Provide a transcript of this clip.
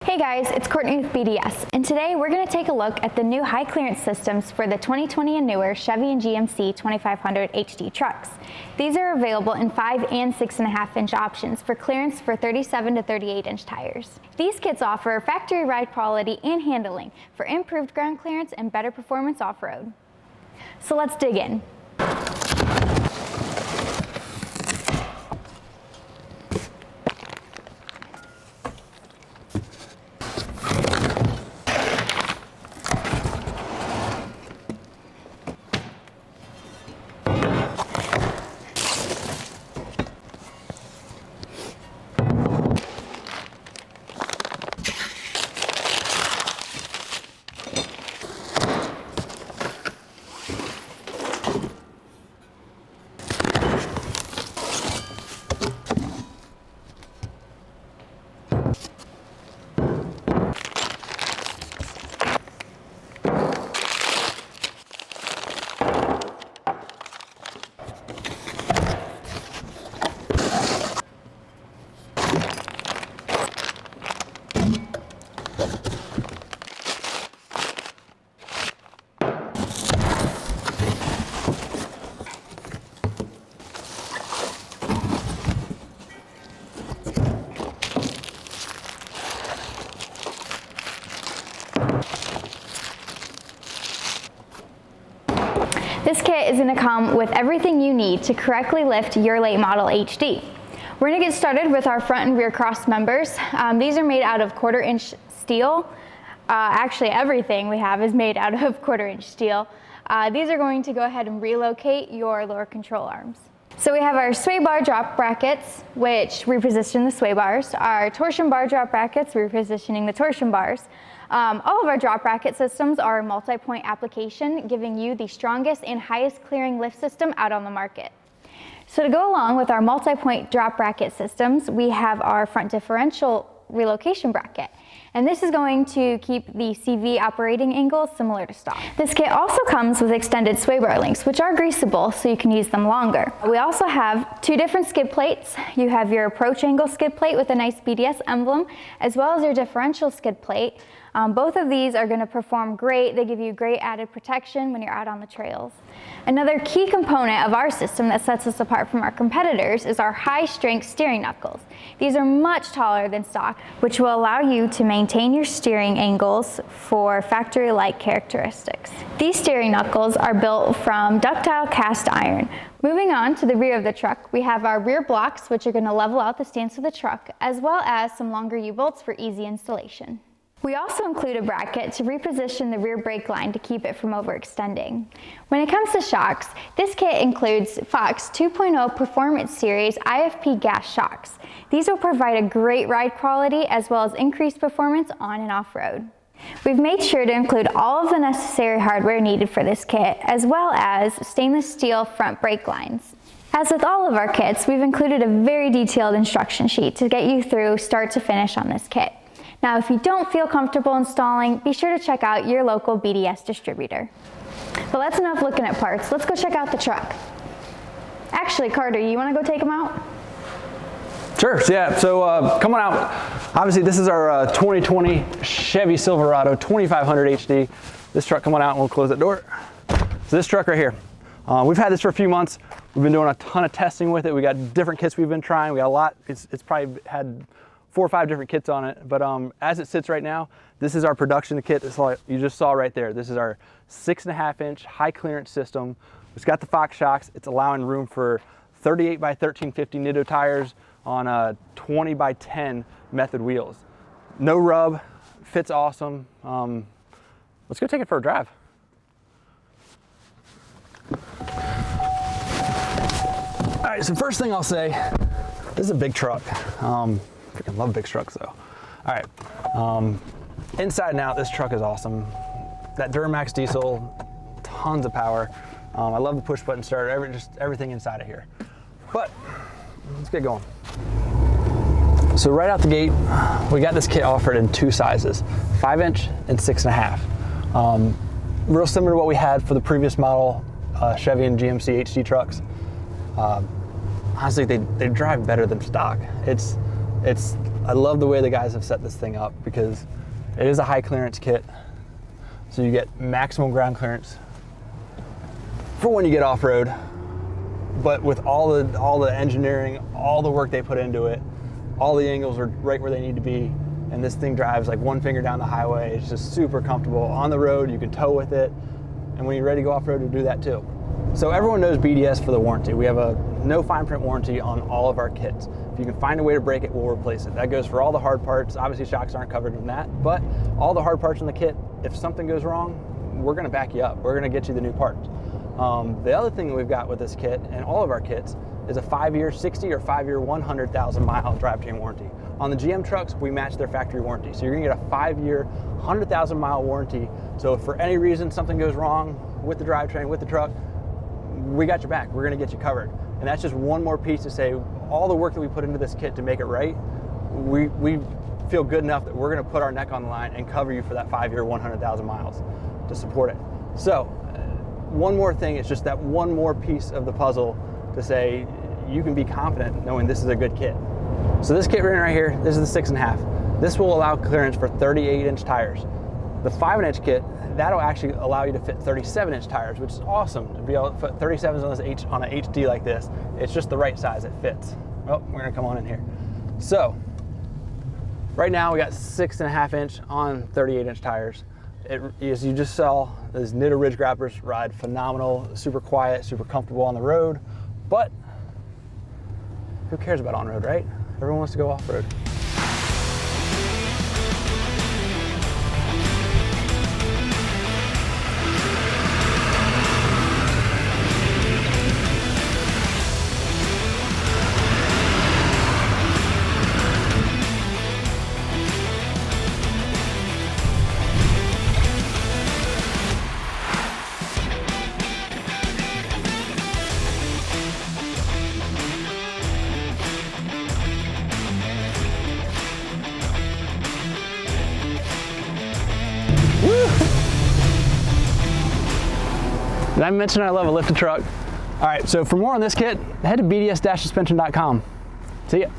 Hey guys, it's Courtney with BDS, and today we're going to take a look at the new high clearance systems for the 2020 and newer Chevy and GMC 2500 HD trucks. These are available in 5 and 6.5 inch options for clearance for 37 to 38 inch tires. These kits offer factory ride quality and handling for improved ground clearance and better performance off-road. So let's dig in. This kit is going to come with everything you need to correctly lift your late model HD. We're going to get started with our front and rear cross members. These are made out of 1/4 inch steel. Actually, everything we have is made out of 1/4 inch steel. These are going to go ahead and relocate your lower control arms. So we have our sway bar drop brackets, which reposition the sway bars, our torsion bar drop brackets, repositioning the torsion bars. All of our drop bracket systems are a multi-point application, giving you the strongest and highest clearing lift system out on the market. So to go along with our multi-point drop bracket systems, we have our front differential relocation bracket. And this is going to keep the CV operating angle similar to stock. This kit also comes with extended sway bar links, which are greasable so you can use them longer. We also have 2 different skid plates. You have your approach angle skid plate with a nice BDS emblem, as well as your differential skid plate. Both of these are going to perform great. They give you great added protection when you're out on the trails. Another key component of our system that sets us apart from our competitors is our high strength steering knuckles. These are much taller than stock, which will allow you to maintain your steering angles for factory-like characteristics. These steering knuckles are built from ductile cast iron. Moving on to the rear of the truck, we have our rear blocks, which are going to level out the stance of the truck, as well as some longer U-bolts for easy installation. We also include a bracket to reposition the rear brake line to keep it from overextending. When it comes to shocks, this kit includes Fox 2.0 Performance Series IFP gas shocks. These will provide a great ride quality as well as increased performance on and off-road. We've made sure to include all of the necessary hardware needed for this kit, as well as stainless steel front brake lines. As with all of our kits, we've included a very detailed instruction sheet to get you through start to finish on this kit. Now, if you don't feel comfortable installing, be sure to check out your local BDS distributor. But that's enough looking at parts. Let's go check out the truck. Actually, Carter, you want to go take them out? Sure, yeah, so coming out, obviously this is our 2020 Chevy Silverado 2500 HD. This truck coming out, and we'll close that door. So this truck right here, we've had this for a few months. We've been doing a ton of testing with it. We got different kits we've been trying. We got a lot, it's probably had 4 or 5 different kits on it, but as it sits right now, this is our production kit. This is all you just saw right there. This is our 6.5 inch high clearance system. It's got the Fox shocks. It's allowing room for 38 by 1350 Nitto tires on 20 by 10 method wheels. No rub, fits awesome. Let's go take it for a drive. All right, so first thing I'll say, this is a big truck. Freaking love big trucks though. All right, inside and out, this truck is awesome. That Duramax diesel, tons of power. I love the push button starter, just everything inside of here. But let's get going. So right out the gate, we got this kit offered in 2 sizes, 5 inch and 6.5. Real similar to what we had for the previous model Chevy and GMC HD trucks. Honestly, they drive better than stock. It's I love the way the guys have set this thing up because it is a high clearance kit. So you get maximum ground clearance for when you get off-road. But with all the engineering, all the work they put into it, all the angles are right where they need to be, and this thing drives like one finger down the highway. It's just super comfortable. On the road, you can tow with it, and when you're ready to go off-road, you do that too. So everyone knows BDS for the warranty. We have a no fine print warranty on all of our kits. If you can find a way to break it, we'll replace it. That goes for all the hard parts. Obviously, shocks aren't covered in that, but all the hard parts in the kit, if something goes wrong, we're gonna back you up. We're gonna get you the new parts. The other thing that we've got with this kit and all of our kits is a 5-year 60 or 5-year 100,000 mile drivetrain warranty. On the GM trucks, we match their factory warranty. So you're gonna get a 5-year, 100,000 mile warranty. So if for any reason something goes wrong with the drivetrain, with the truck, we got your back. We're gonna get you covered. And that's just one more piece to say, all the work that we put into this kit to make it right, we feel good enough that we're gonna put our neck on the line and cover you for that 5-year, 100,000 miles to support it. So, one more thing, it's just that one more piece of the puzzle to say you can be confident knowing this is a good kit. So this kit right here, this is the 6.5. This will allow clearance for 38-inch tires. The 5-inch kit, that'll actually allow you to fit 37-inch tires, which is awesome to be able to put 37s on an HD like this. It's just the right size, it fits. Well, we're gonna come on in here. So, right now we got 6.5-inch on 38-inch tires. As you just saw, those Nitto Ridge Grappers ride phenomenal, super quiet, super comfortable on the road, but who cares about on-road, right? Everyone wants to go off-road. Did I mention I love a lifted truck? All right, so for more on this kit, head to bds-suspension.com. See ya.